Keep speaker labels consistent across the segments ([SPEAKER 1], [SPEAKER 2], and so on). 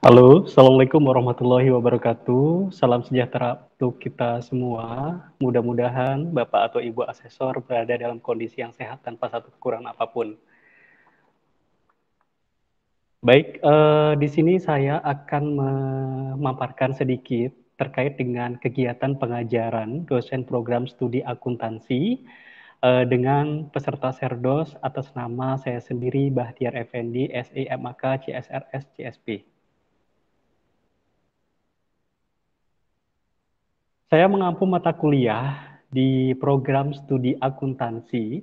[SPEAKER 1] Halo, Assalamualaikum warahmatullahi wabarakatuh. Salam sejahtera untuk kita semua. Mudah-mudahan Bapak atau Ibu asesor berada dalam kondisi yang sehat tanpa satu kekurangan apapun. Baik, di sini saya akan memaparkan sedikit terkait dengan kegiatan pengajaran dosen program studi akuntansi dengan peserta Serdos atas nama saya sendiri Bahtiar Effendi, SIMAK CSRS CSP. Saya mengampu mata kuliah di program studi akuntansi,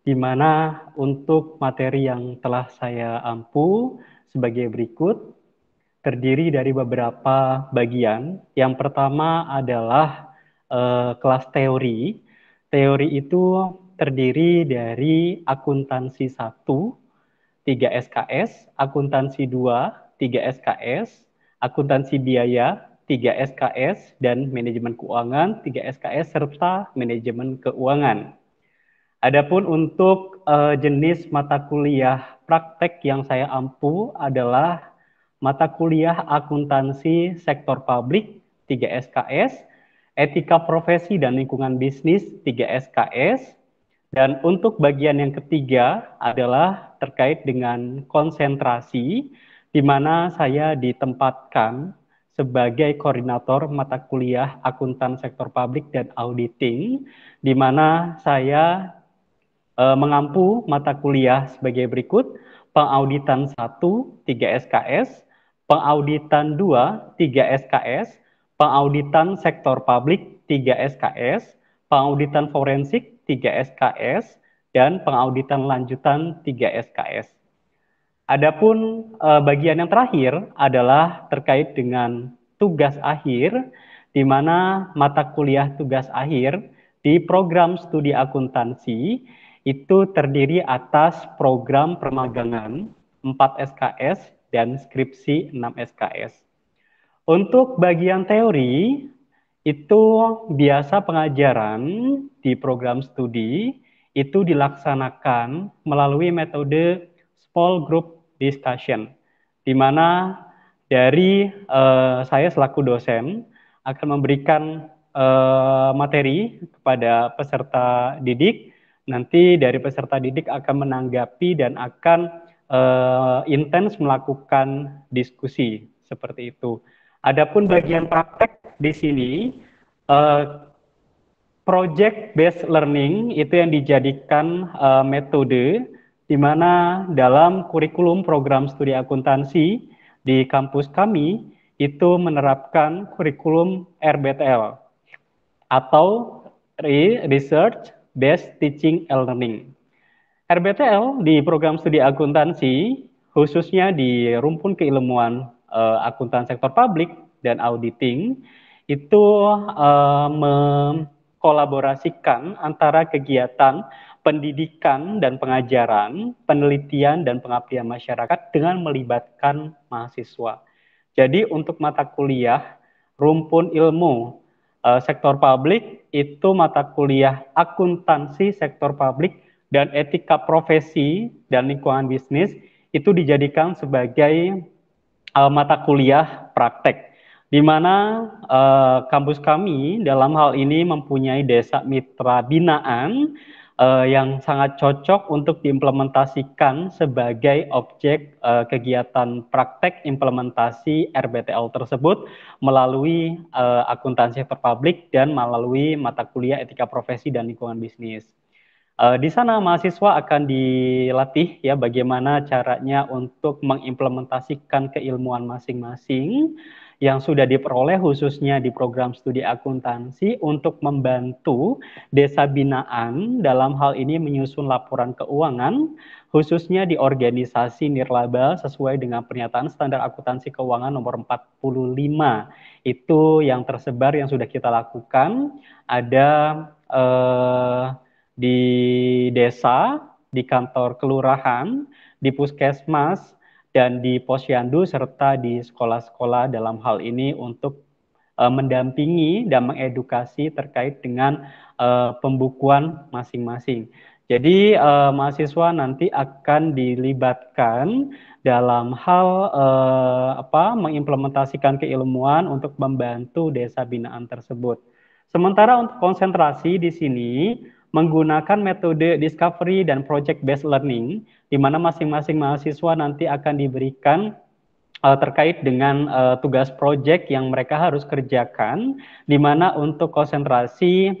[SPEAKER 1] di mana untuk materi yang telah saya ampu sebagai berikut, terdiri dari beberapa bagian. Yang pertama adalah kelas teori. Teori itu terdiri dari akuntansi 1, 3 SKS, akuntansi 2, 3 SKS, akuntansi biaya, 3 SKS, dan manajemen keuangan, 3 SKS, serta manajemen keuangan. Adapun untuk jenis mata kuliah praktek yang saya ampu adalah mata kuliah akuntansi sektor publik, 3 SKS, etika profesi dan lingkungan bisnis, 3 SKS, dan untuk bagian yang ketiga adalah terkait dengan konsentrasi, di mana saya ditempatkan sebagai koordinator mata kuliah akuntan sektor publik dan auditing, di mana saya mengampu mata kuliah sebagai berikut: pengauditan 1, 3 SKS, pengauditan 2, 3 SKS, pengauditan sektor publik, 3 SKS, pengauditan forensik, 3 SKS, dan pengauditan lanjutan, 3 SKS. Adapun bagian yang terakhir adalah terkait dengan tugas akhir, di mana mata kuliah tugas akhir di program studi akuntansi itu terdiri atas program permagangan 4 SKS dan skripsi 6 SKS. Untuk bagian teori, itu biasa pengajaran di program studi itu dilaksanakan melalui metode small group discussion, di mana dari saya selaku dosen akan memberikan materi kepada peserta didik. Nanti dari peserta didik akan menanggapi dan akan intens melakukan diskusi seperti itu. Adapun bagian praktek di sini, project based learning itu yang dijadikan metode di mana dalam kurikulum program studi akuntansi di kampus kami itu menerapkan kurikulum RBTL atau Research Based Teaching and Learning. RBTL di program studi akuntansi, khususnya di rumpun keilmuan akuntan sektor publik dan auditing, itu mengkolaborasikan antara kegiatan pendidikan dan pengajaran, penelitian dan pengabdian masyarakat dengan melibatkan mahasiswa. Jadi untuk mata kuliah rumpun ilmu sektor publik itu mata kuliah akuntansi sektor publik dan etika profesi dan lingkungan bisnis itu dijadikan sebagai mata kuliah praktek, di mana kampus kami dalam hal ini mempunyai desa mitra binaan yang sangat cocok untuk diimplementasikan sebagai objek kegiatan praktek implementasi RBTL tersebut melalui akuntansi sektor publik dan melalui mata kuliah etika profesi dan lingkungan bisnis. Di sana mahasiswa akan dilatih ya bagaimana caranya untuk mengimplementasikan keilmuan masing-masing yang sudah diperoleh khususnya di program studi akuntansi untuk membantu desa binaan dalam hal ini menyusun laporan keuangan khususnya di organisasi nirlaba sesuai dengan pernyataan standar akuntansi keuangan nomor 45. Itu yang tersebar yang sudah kita lakukan. Ada di desa, di kantor kelurahan, di puskesmas, dan di posyandu serta di sekolah-sekolah dalam hal ini untuk mendampingi dan mengedukasi terkait dengan pembukuan masing-masing. Jadi mahasiswa nanti akan dilibatkan dalam hal mengimplementasikan keilmuan untuk membantu desa binaan tersebut. Sementara untuk konsentrasi di sini menggunakan metode discovery dan project based learning, di mana masing-masing mahasiswa nanti akan diberikan terkait dengan tugas proyek yang mereka harus kerjakan, di mana untuk konsentrasi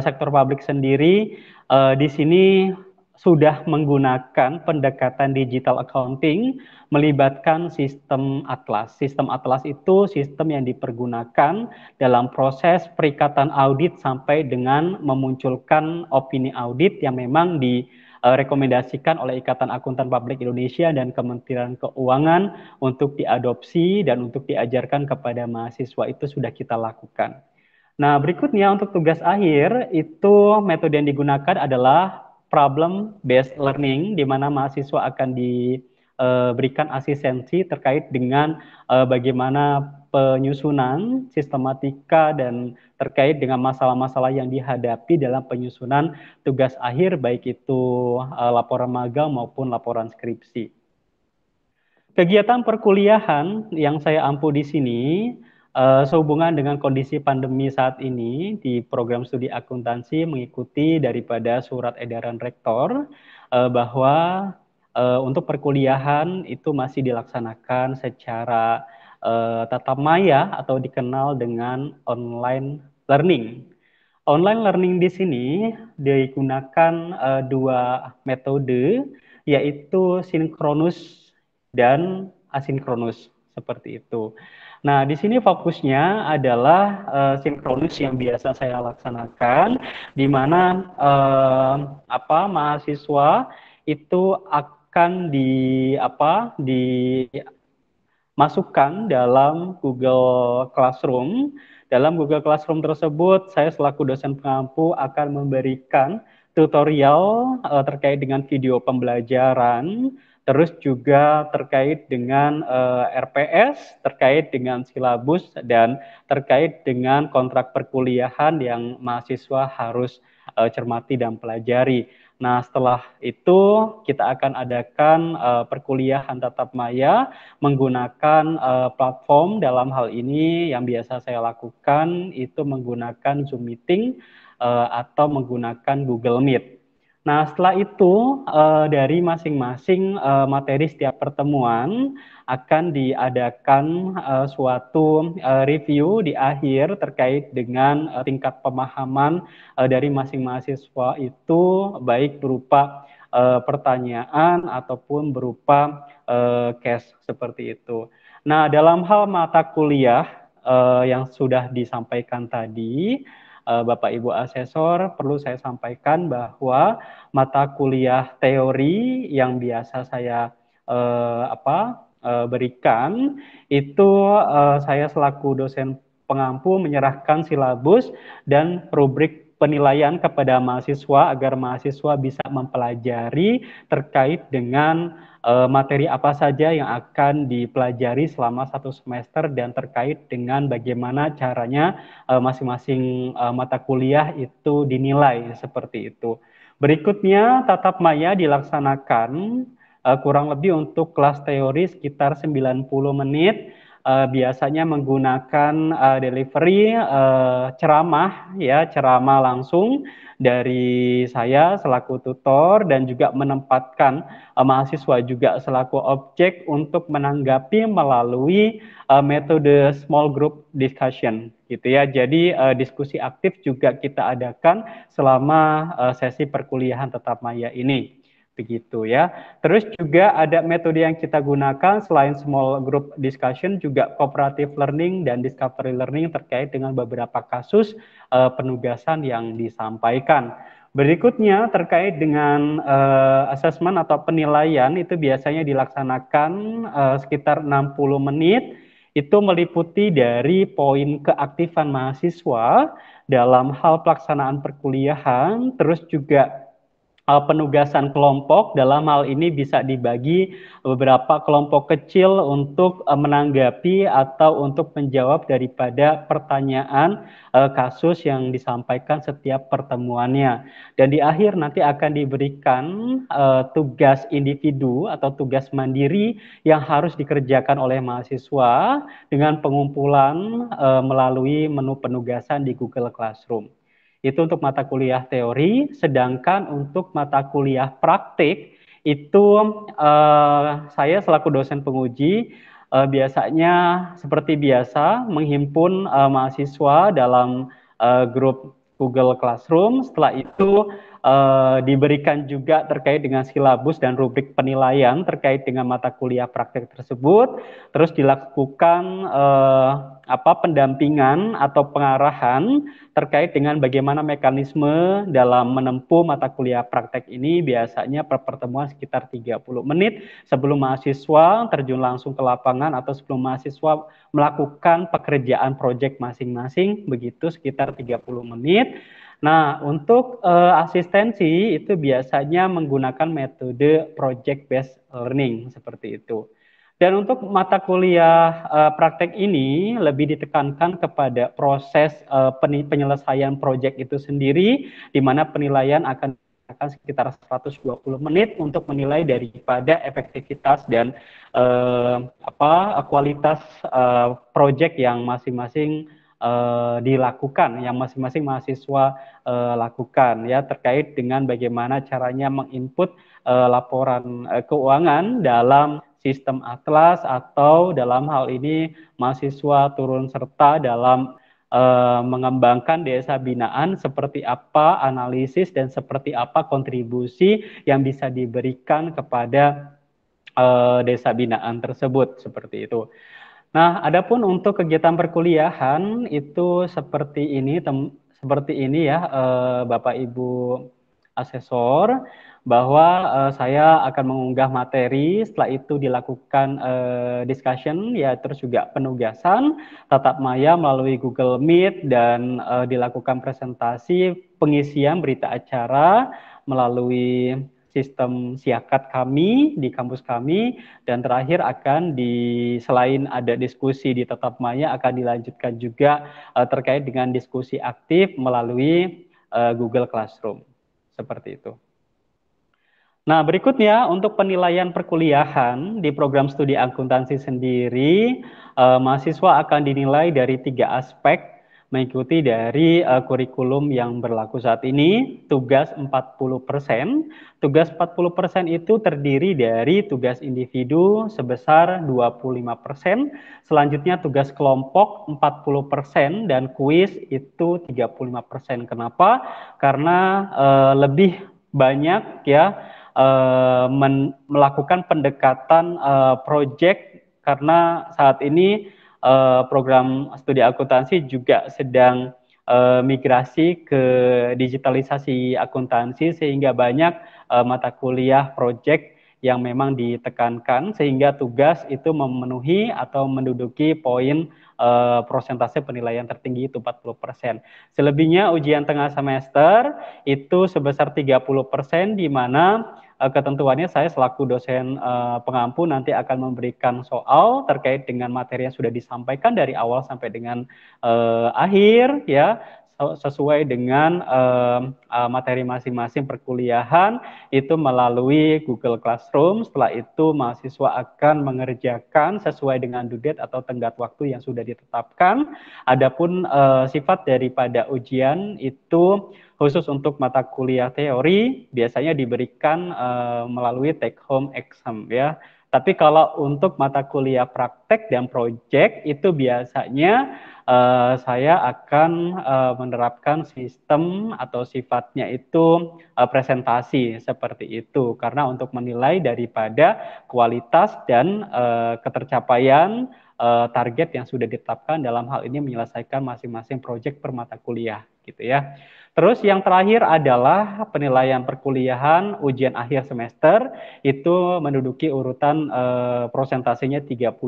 [SPEAKER 1] sektor publik sendiri di sini sudah menggunakan pendekatan digital accounting melibatkan sistem atlas. Sistem atlas itu sistem yang dipergunakan dalam proses perikatan audit sampai dengan memunculkan opini audit yang memang direkomendasikan oleh Ikatan Akuntan Publik Indonesia dan Kementerian Keuangan untuk diadopsi dan untuk diajarkan kepada mahasiswa itu sudah kita lakukan. Nah, berikutnya untuk tugas akhir itu metode yang digunakan adalah problem based learning, di mana mahasiswa akan diberikan asistensi terkait dengan bagaimana penyusunan sistematika dan terkait dengan masalah-masalah yang dihadapi dalam penyusunan tugas akhir, baik itu laporan magang maupun laporan skripsi. Kegiatan perkuliahan yang saya ampu di sini sehubungan dengan kondisi pandemi saat ini di program studi akuntansi mengikuti daripada surat edaran rektor bahwa untuk perkuliahan itu masih dilaksanakan secara tatap maya atau dikenal dengan online learning. Online learning di sini digunakan dua metode, yaitu sinkronus dan asinkronus, seperti itu. Nah, di sini fokusnya adalah sinkronus yang biasa saya laksanakan, di mana mahasiswa itu akan dimasukkan dalam Google Classroom. Dalam Google Classroom tersebut, saya selaku dosen pengampu akan memberikan tutorial terkait dengan video pembelajaran, terus juga terkait dengan RPS, terkait dengan silabus, dan terkait dengan kontrak perkuliahan yang mahasiswa harus cermati dan pelajari. Nah, setelah itu kita akan adakan perkuliahan tatap maya menggunakan platform. Dalam hal ini yang biasa saya lakukan itu menggunakan Zoom Meeting atau menggunakan Google Meet. Nah, setelah itu dari masing-masing materi setiap pertemuan akan diadakan suatu review di akhir terkait dengan tingkat pemahaman dari masing mahasiswa itu, baik berupa pertanyaan ataupun berupa case seperti itu. Nah, dalam hal mata kuliah yang sudah disampaikan tadi, Bapak Ibu Asesor, perlu saya sampaikan bahwa mata kuliah teori yang biasa saya berikan itu saya selaku dosen pengampu menyerahkan silabus dan rubrik penilaian kepada mahasiswa agar mahasiswa bisa mempelajari terkait dengan materi apa saja yang akan dipelajari selama satu semester dan terkait dengan bagaimana caranya masing-masing mata kuliah itu dinilai seperti itu. Berikutnya tatap maya dilaksanakan kurang lebih untuk kelas teori sekitar 90 menit. Biasanya menggunakan delivery ceramah langsung dari saya selaku tutor dan juga menempatkan mahasiswa juga selaku objek untuk menanggapi melalui metode small group discussion gitu ya. Jadi diskusi aktif juga kita adakan selama sesi perkuliahan tatap maya ini. Begitu ya. Terus juga ada metode yang kita gunakan selain small group discussion juga cooperative learning dan discovery learning terkait dengan beberapa kasus penugasan yang disampaikan. Berikutnya terkait dengan assessment atau penilaian itu biasanya dilaksanakan sekitar 60 menit. Itu meliputi dari poin keaktifan mahasiswa dalam hal pelaksanaan perkuliahan, terus juga penugasan kelompok. Dalam hal ini bisa dibagi beberapa kelompok kecil untuk menanggapi atau untuk menjawab daripada pertanyaan kasus yang disampaikan setiap pertemuannya. Dan di akhir nanti akan diberikan tugas individu atau tugas mandiri yang harus dikerjakan oleh mahasiswa dengan pengumpulan melalui menu penugasan di Google Classroom. Itu untuk mata kuliah teori, sedangkan untuk mata kuliah praktik itu saya selaku dosen penguji biasanya seperti biasa menghimpun mahasiswa dalam grup Google Classroom. Setelah itu diberikan juga terkait dengan silabus dan rubrik penilaian terkait dengan mata kuliah praktik tersebut. Terus dilakukan pendampingan atau pengarahan terkait dengan bagaimana mekanisme dalam menempuh mata kuliah praktek ini. Biasanya per pertemuan sekitar 30 menit sebelum mahasiswa terjun langsung ke lapangan atau sebelum mahasiswa melakukan pekerjaan proyek masing-masing, begitu sekitar 30 menit. Nah, untuk asistensi itu biasanya menggunakan metode project based learning seperti itu. Dan untuk mata kuliah praktek ini lebih ditekankan kepada proses penyelesaian proyek itu sendiri, di mana penilaian akan sekitar 120 menit untuk menilai daripada efektivitas dan kualitas proyek yang masing-masing dilakukan, yang masing-masing mahasiswa lakukan, ya, terkait dengan bagaimana caranya menginput laporan keuangan dalam sistem Atlas, atau dalam hal ini mahasiswa turun serta dalam mengembangkan desa binaan, seperti apa analisis dan seperti apa kontribusi yang bisa diberikan kepada desa binaan tersebut, seperti itu. Nah, adapun untuk kegiatan perkuliahan itu seperti ini ya, Bapak Ibu asesor, bahwa saya akan mengunggah materi, setelah itu dilakukan discussion, ya, terus juga penugasan tatap maya melalui Google Meet, dan dilakukan presentasi, pengisian berita acara melalui sistem Siakat kami di kampus kami, dan terakhir akan selain ada diskusi di tatap maya, akan dilanjutkan juga terkait dengan diskusi aktif melalui Google Classroom. Seperti itu. Nah, berikutnya untuk penilaian perkuliahan di program studi akuntansi sendiri, mahasiswa akan dinilai dari 3 aspek, mengikuti dari kurikulum yang berlaku saat ini. Tugas 40%. Tugas 40% itu terdiri dari tugas individu sebesar 25%, selanjutnya tugas kelompok 40%, dan kuis itu 35%. Kenapa? Karena lebih banyak, ya, melakukan pendekatan proyek, karena saat ini program studi akuntansi juga sedang migrasi ke digitalisasi akuntansi, sehingga banyak mata kuliah proyek yang memang ditekankan, sehingga tugas itu memenuhi atau menduduki poin prosentase penilaian tertinggi itu 40%. Selebihnya ujian tengah semester itu sebesar 30%, di mana ketentuannya saya selaku dosen pengampu nanti akan memberikan soal terkait dengan materi yang sudah disampaikan dari awal sampai dengan akhir, ya, sesuai dengan materi masing-masing perkuliahan itu melalui Google Classroom. Setelah itu mahasiswa akan mengerjakan sesuai dengan due date atau tenggat waktu yang sudah ditetapkan. Adapun sifat daripada ujian itu khusus untuk mata kuliah teori biasanya diberikan melalui take home exam, ya. Tapi kalau untuk mata kuliah praktek dan proyek itu biasanya saya akan menerapkan sistem atau sifatnya itu presentasi seperti itu, karena untuk menilai daripada kualitas dan ketercapaian target yang sudah ditetapkan dalam hal ini menyelesaikan masing-masing proyek per mata kuliah gitu ya. Terus yang terakhir adalah penilaian perkuliahan ujian akhir semester itu menduduki urutan prosentasenya 30%.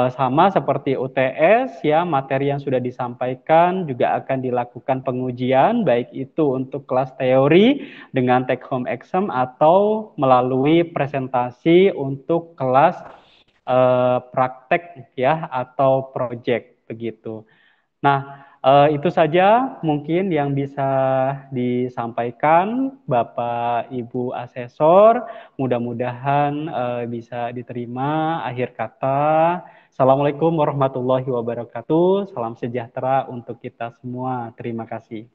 [SPEAKER 1] Sama seperti UTS ya, materi yang sudah disampaikan juga akan dilakukan pengujian baik itu untuk kelas teori dengan take home exam atau melalui presentasi untuk kelas praktek ya atau project begitu. Nah, itu saja mungkin yang bisa disampaikan Bapak Ibu Asesor. Mudah-mudahan bisa diterima akhir kata. Assalamualaikum warahmatullahi wabarakatuh. Salam sejahtera untuk kita semua. Terima kasih.